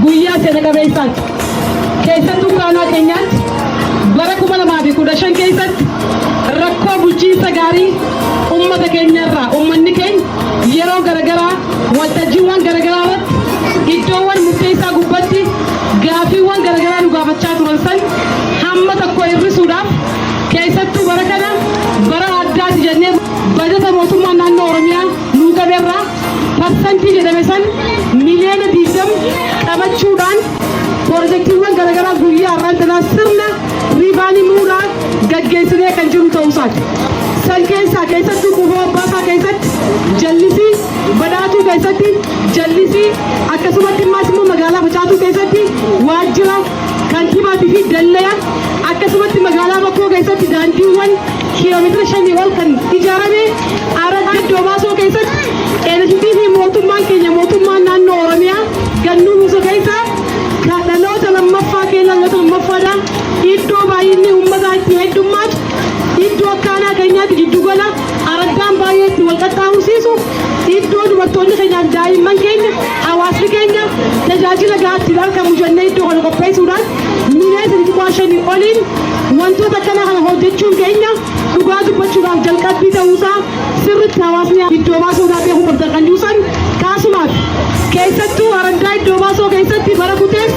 Guyyaa seena qabeessaati. Keessattuu qaanaa keenyaatti bara 2015 keessatti rakkoo bulchiinsa gaarii uummata keenyarraa uummanni keenya yeroo garagaraa waltajjiiwwan garagaraa irratti iddoowwan murteessaa gubbatti gaafiiwwan garagaraa nu gaafachaa turan san hamma tokko hir'isuudhaaf keessattuu bara kana bara addaati jennee bajata mootummaa naannoo Oromiyaa nuu qabeerraa parsantii jedhame san miliyoona 20 qabachuudhaan Projektiiwwan garagaraa guyyaa irraa sirna riivaanii muudhaa gaggeessinee kan jiru ta'uusaati. San keessattuu kuufama baasaa keessatti jallisii badhaatuu keessatti jallisii akkasumatti immaas immoo magaalaa facaatuu keessatti waajjira kantiibaatii fi dallaya akkasumatti magaalaa bakkoo keessatti daandiiwwan kiiloomeetira 5 ol kan ijaarame Araddaa Doomaasoo keessatti eelesitii fi mootummaan keenya mootummaan naannoo Oromiyaa gannuu musa keessaa dhaloota lammaffaa keenya dhaloota lammaffaadha. Iddoo baay'inni uummataa itti heddummaatu iddoo akkaanaa keenyaatti giddugala araddaan baay'ee itti wal qaxxaamursiisu iddoo dubartoonni keenyaaf daa'imman keenya hawaasni keenya tajaajila gahaatti argamu jennee iddoo kana qopheessuudhaan miliyoona 5 oliin wantoota akkanaa kana hojjechuun keenya dhugaa dubbachuudhaaf jalqabbii ta'uusaa sirriitti hawaasni iddoo baasuudhaaf beekuu qabda kan jirusan kaasumaaf keessattuu Araddaa iddoo baasoo keessatti bara kutees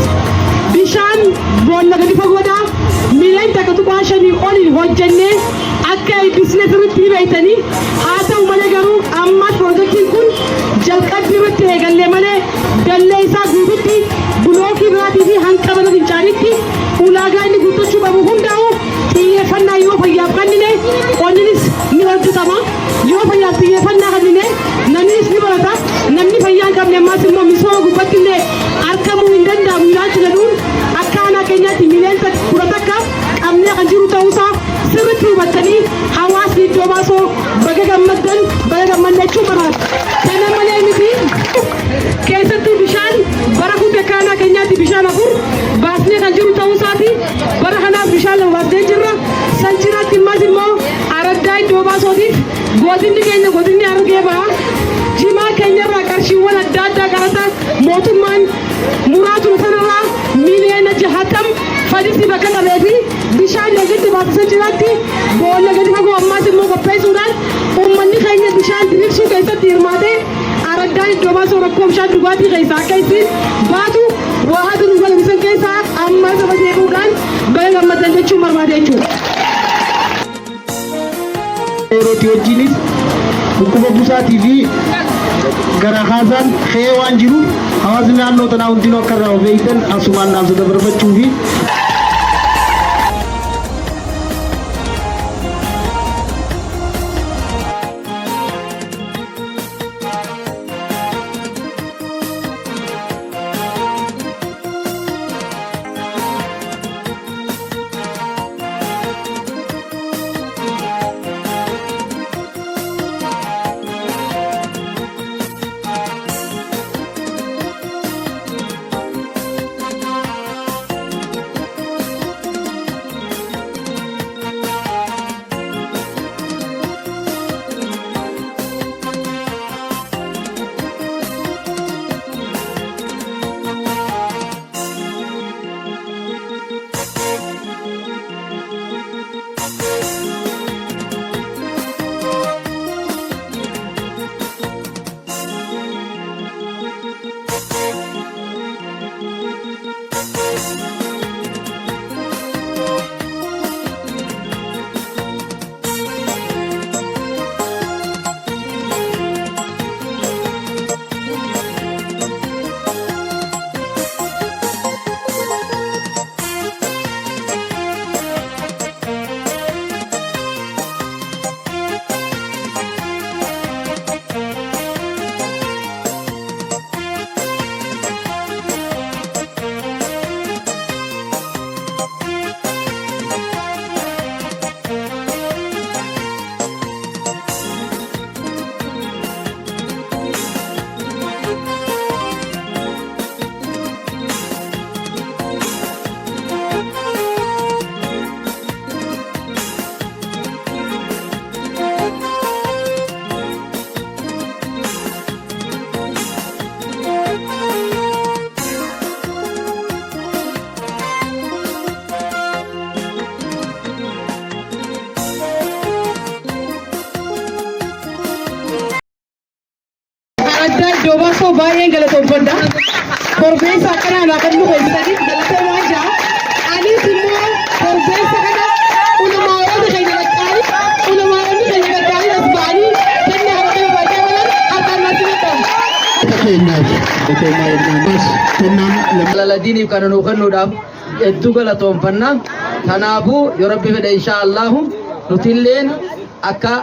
bishaan boolla gadi fagoodhaa miliyoona 5 oliin hojjennee akka eebbisne sirriitti beeytanii haa ta'u malee garuu ammas piroojeektiin kun jalqabbii irratti eegallee malee dallee isaa guututti bulookii biraatii fi hanqabata fincaaniitti ulaagaa inni guuttachuu qabu hundaa'u xiyyeeffannaa yoo fayyaaf kennine qonninis ni hojjetama yoo fayyaaf xiyyeeffannaa kennine namnis ni barata namni fayyaa hin qabne ammas immoo misooma gubbatti illee argamuu hin danda'amu ilaalcha jedhuun akka aanaa keenyaatti miliyoona 11 qabnee kan jiru ta'uusaa sirriitti hubattanii hawaasni iddoo baasoo baga gammaddan baga gammadachuu barbaada. Kana malee miti keessattuu bishaan bara kutee aanaa keenyaatti bishaan 4 baasnee kan jiru ta'uusaati bara kanaaf bishaan 2 baasnee jirra. San jiraatti immas immoo Araddaa iddoo baasootiif gootinni keenya gootinni argee ba'a. Jimaa keenyarraa qarshiiwwan adda addaa qarata mootummaan muraa ture sanarraa miliyoona 60 fadhiisii bakka qabee fi bishaan gadi baasisan jiraatti boolla gadi fagoo ammaas immoo qopheessuudhaan uummanni keenya bishaan diriirsuu keessatti hirmaatee Araddaan iddoo baasoo rakkoo bishaan dhugaatii keessaa akka ittiin baatu waa duruu galmisan keessaa amma saba deebi'uudhaan baga gammaddan jechuun barbaade jechuudha. Yerootti wajjinis dhukkuba busaatii fi gara haasaan ka'ee waan jiru hawaasni naannoo tanaa hundinuu akka irraa of eeggan asumaan naamsa dabarfachuu fi Rakkoo baay'een galatoomfadha. Korbeessa akkanaan kan nu keessatti galatoo waan jaa. Anis immoo korbeessa kana ulamaa'oonni keenya dhaqqaanii as ba'anii kennaa harka baay'ee balan harkaan natti naqamu. Laladiiniif kana nuu kennuudhaaf hedduu galatoomfannaa. Kanaafuu yoo rabbi fedhe inshaa Allahu nutilleen akka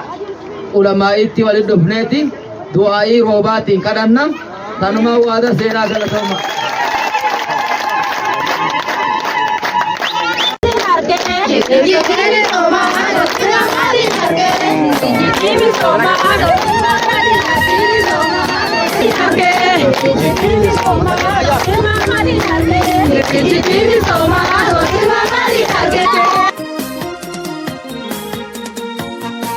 ulamaa'itti walitti dhufneeti du'aa'ii roobaatiin kadhanna. Tanumaa waada seenaa galatooma. Soma